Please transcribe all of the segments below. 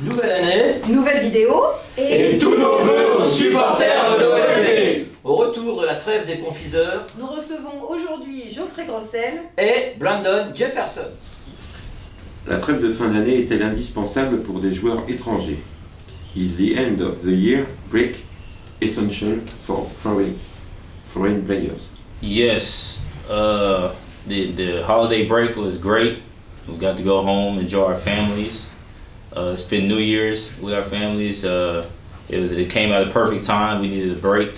Nouvelle année, nouvelle vidéo et tous nos vœux aux supporters de l'OLB. Au retour de la trêve des confiseurs, nous recevons aujourd'hui Geoffrey Grossel et Brandon Jefferson. La trêve de fin d'année est-elle indispensable pour des joueurs étrangers? Is the end of the year break essential for foreign players? Yes, the holiday break was great. We got to go home, enjoy our families, spend New Year's with our families. It came at a perfect time. We needed a break,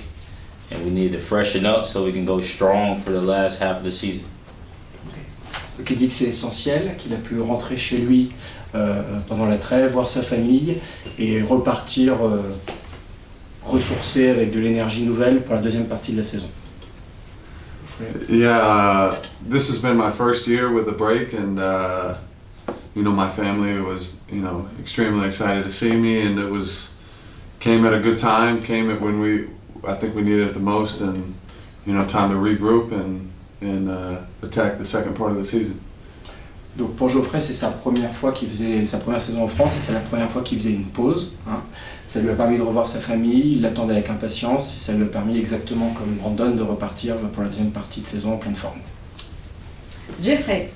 and we needed to freshen up so we can go strong for the last half of the season. Donc il dit que c'est essentiel, qu'il a pu rentrer chez lui pendant la trêve, voir sa famille et repartir ressourcé avec de l'énergie nouvelle pour la deuxième partie de la saison. Yeah, this has been my first year with the break, and my family was, extremely excited to see me, and it came at a good time, came at when I think we needed it the most, and time to regroup and attack the second part of the season. Donc pour Geoffrey, c'est sa première fois qu'il faisait sa première saison en France et c'est la première fois qu'il faisait une pause. Ça lui a permis de revoir sa famille, il l'attendait avec impatience et ça lui a permis exactement comme Brandon de repartir pour la deuxième partie de saison en pleine forme. Jeffrey,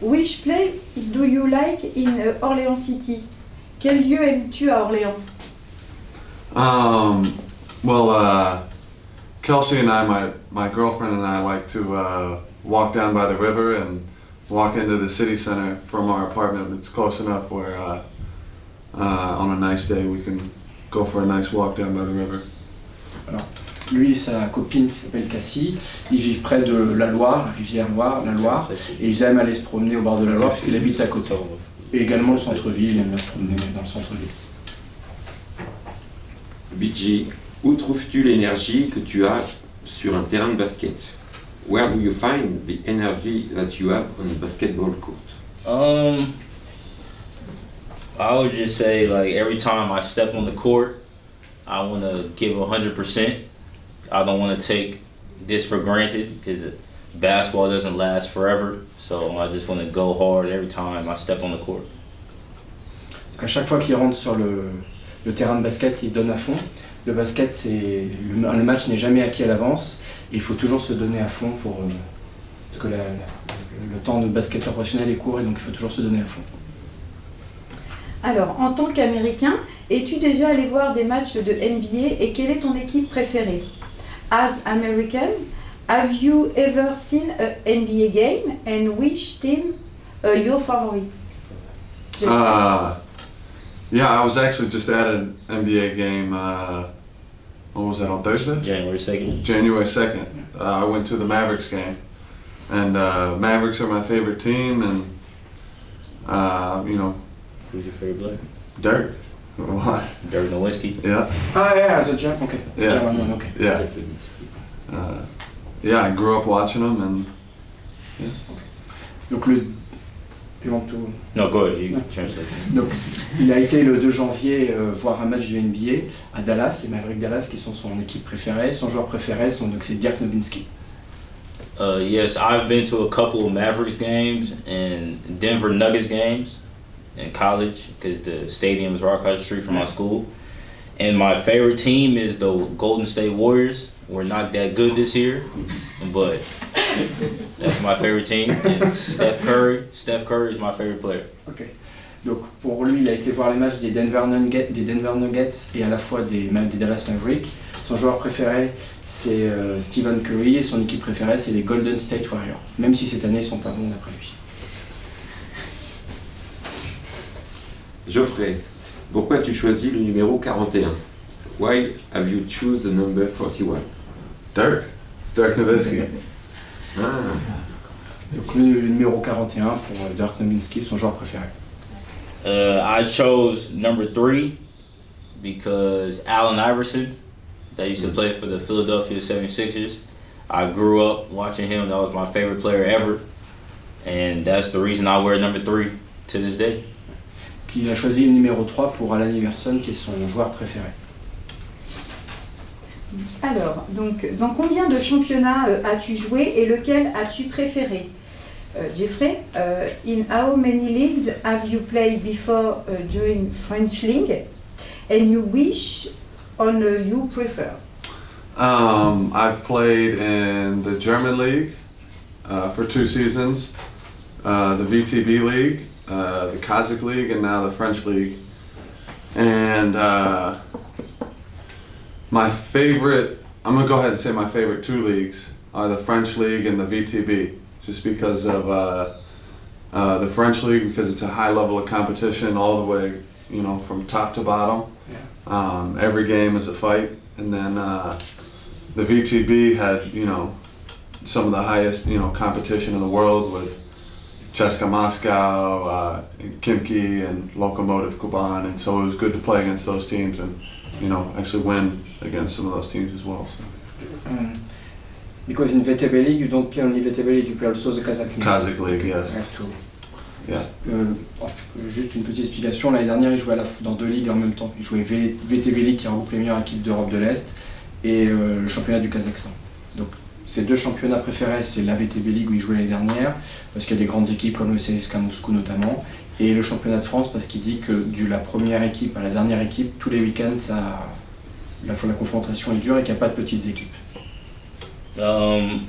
which place do you like in Orléans City? Quel lieu aimes-tu à Orléans? Kelsey and I, my girlfriend and I like to walk down by the river and walk into the city center from our apartment. It's close enough where on a nice day we can go for a nice walk down by the river. Alors, lui et sa copine qui s'appelle Cassie, ils vivent près de la Loire, la rivière Loire, la Loire, et ils aiment aller se promener au bord de la Loire parce qu'il habite à côté. Et également le centre-ville, il aime bien se promener dans le centre-ville. BG, où trouves-tu l'énergie que tu as sur un terrain de basket? Where do you find the energy that you have on the basketball court? I would just say, like, every time I step on the court, I want to give 100%. I don't want to take this for granted because basketball doesn't last forever. So I just want to go hard every time I step on the court. Donc à chaque fois qu'il rentre sur le terrain de basket, il se donne à fond. Le basket, le match n'est jamais acquis à l'avance et il faut toujours se donner à fond parce que le temps de basketteur professionnel est court et donc il faut toujours se donner à fond. Alors, en tant qu'Américain, es-tu déjà allé voir des matchs de NBA et quelle est ton équipe préférée? As American, have you ever seen an NBA game and which team your favorite? Yeah, I was actually just at an NBA game, what was that, on Thursday? January 2nd. January 2nd. I went to the Mavericks game. And Mavericks are my favorite team, and, Who's your favorite player? Dirk. Why? Dirk Nowitzki. Yeah. Yeah, the German, okay. Yeah. German one, okay. Yeah. Yeah, I grew up watching them, and yeah. Donc No, go ahead, you translate. Donc, il a été le 2 janvier voir un match du NBA à Dallas, les Mavericks Dallas qui sont son équipe préférée, son joueur préféré, donc c'est Dirk Nowitzki. Yes, I've been to a couple of Mavericks games and Denver Nuggets games in college because the stadium is right across the street from my school. And my favorite team is the Golden State Warriors. We're not that good this year, but that's my favorite team. And Steph Curry is my favorite player. Okay. Donc pour lui, il a été voir les matchs des Denver Nuggets et à la fois des Dallas Mavericks. Son joueur préféré, c'est Stephen Curry et son équipe préférée, c'est les Golden State Warriors. Même si cette année, ils sont pas bons d'après lui. Geoffrey, pourquoi as-tu choisi le numéro 41? Why have you choose the number 41? Dirk Nowitzki. Donc le numéro 41 pour Dirk Nowitzki, son joueur préféré. I chose number 3 because Allen Iverson, that used to play for the Philadelphia 76ers. I grew up watching him. That was my favorite player ever. And that's the reason I wear number 3 to this day. Il a choisi le numéro 3 pour Allen Iverson, qui est son joueur préféré. Alors, donc, dans combien de championnats as-tu joué et lequel as-tu préféré? Jeffrey, in how many leagues have you played before joining French League, and you wish on you prefer? I've played in the German League for 2 seasons, the VTB League, the Kazakh League, and now the French League. And my favorite, I'm going to go ahead and say my favorite 2 leagues are the French League and the VTB, just because of the French League, because it's a high level of competition all the way, you know, from top to bottom. Yeah. Every game is a fight. And then the VTB had, you know, some of the highest, you know, competition in the world with CSKA Moscow, Khimki, and Lokomotiv Kuban, and so it was good to play against those teams and, you know, actually win against some of those teams as well. So. Because in VTB League, you don't play only VTB League, you play also the Kazakh League. Kazakh League, yes. You have to. Yeah. Juste une petite explication, l'année dernière il jouait dans 2 ligues en même temps. Il jouait VTB League qui regroupe les meilleures équipes d'Europe de l'Est et le championnat du Kazakhstan. Donc ses 2 championnats préférés, c'est la VTB League où il jouait l'année dernière, parce qu'il y a des grandes équipes comme le CSKA Moscou notamment, et le championnat de France parce qu'il dit que de la première équipe à la dernière équipe, tous les week-ends, la confrontation est dure et qu'il n'y a pas de petites équipes. I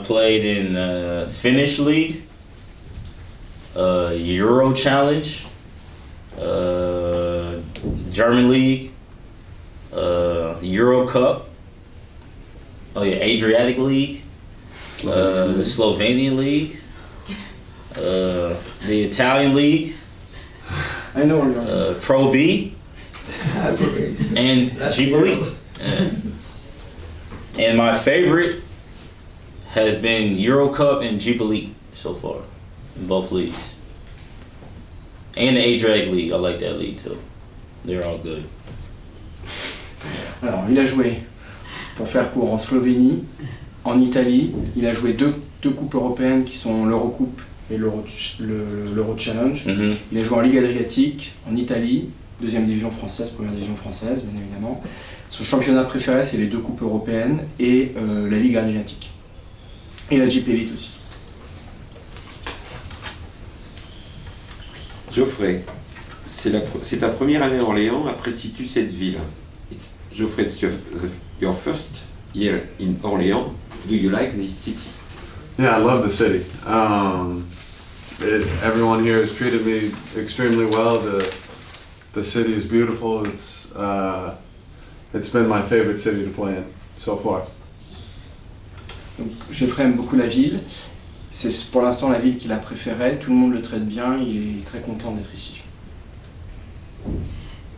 played in Finnish League, Euro Challenge, German League, Euro Cup, Adriatic League, the Slovenian League, the Italian League, I know, Pro B, and Jeep Elite. And my favorite has been Euro Cup and Jeep Elite so far, in both leagues. And the Adriatic League, I like that league too. They're all good. Alors, il a joué, pour faire court, en Slovénie, en Italie. Il a joué deux coupes européennes qui sont l'Eurocoupe et l'Euro Challenge. Mm-hmm. Il a joué en Ligue Adriatique, en Italie, 2e division française, 1re division française, bien évidemment. Son championnat préféré, c'est les 2 coupes européennes et la Ligue Adriatique. Et la Jeep Elite aussi. Geoffrey, c'est ta première année à Orléans, apprécies-tu cette ville? Geoffrey, it's your first year in Orléans. Do you like this city? Yeah, I love the city. Everyone here has treated me extremely well. The city is beautiful. It's been my favorite city to play in so far. Donc, Geoffrey aime beaucoup la ville. C'est pour l'instant la ville qu'il a préférée. Tout le monde le traite bien. Il est très content d'être ici.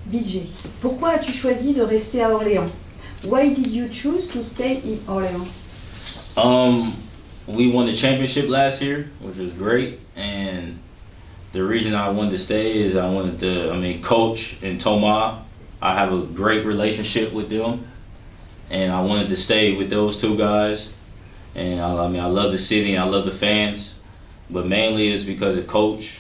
BJ, pourquoi as-tu choisi de rester à Orléans? Why did you choose to stay in Orléans? We won the championship last year, which was great, and the reason I wanted to stay is I wanted to, Coach and Thomas, I have a great relationship with them, and I wanted to stay with those 2 guys. And I love the city and I love the fans, but mainly it's because of Coach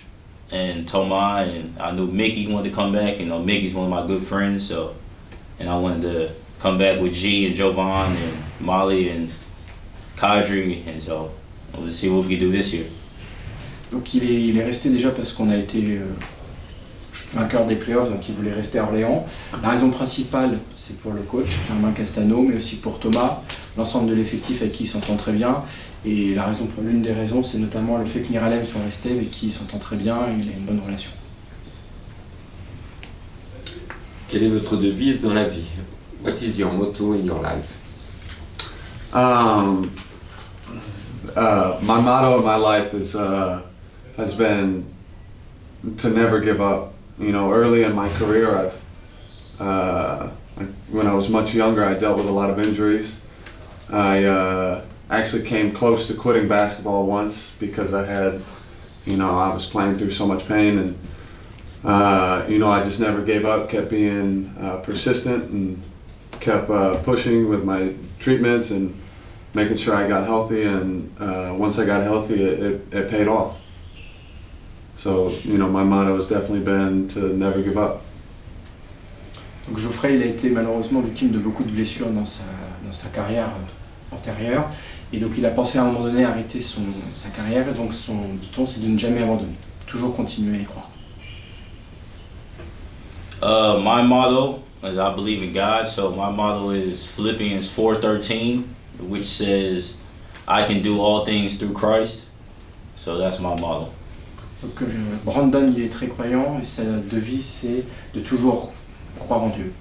and Thomas, and I knew Mickey wanted to come back, and Mickey's one of my good friends, and I wanted to come back with G and Jovan and Molly and Kadri, and so we'll see what we can do this year. Donc il est resté déjà parce qu'on a été vainqueur des playoffs, donc il voulait rester à Orléans. La raison principale, c'est pour le coach, Germain Castano, mais aussi pour Thomas, l'ensemble de l'effectif avec qui il s'entend très bien. Et l'une des raisons, c'est notamment le fait que Miralem soit resté, avec qui il s'entend très bien et il a une bonne relation. Quelle est votre devise dans la vie? What is your motto in your life? My motto in my life has been to never give up. You know, early in my career, when I was much younger, I dealt with a lot of injuries. I actually came close to quitting basketball once because I was playing through so much pain, and I just never gave up, kept being persistent, and kept pushing with my treatments and making sure I got healthy. And once I got healthy, it paid off. So, my motto has definitely been to never give up. Donc Geoffrey, il a été malheureusement victime de beaucoup de blessures dans sa carrière antérieure, Et donc il a pensé à un moment donné arrêter sa carrière, et donc son dicton c'est de ne jamais abandonner, toujours continuer à y croire. My motto is I believe in God, so my motto is Philippians 4:13, which says, I can do all things through Christ. So that's my motto. Donc Brandon il est très croyant et sa devise c'est de toujours croire en Dieu.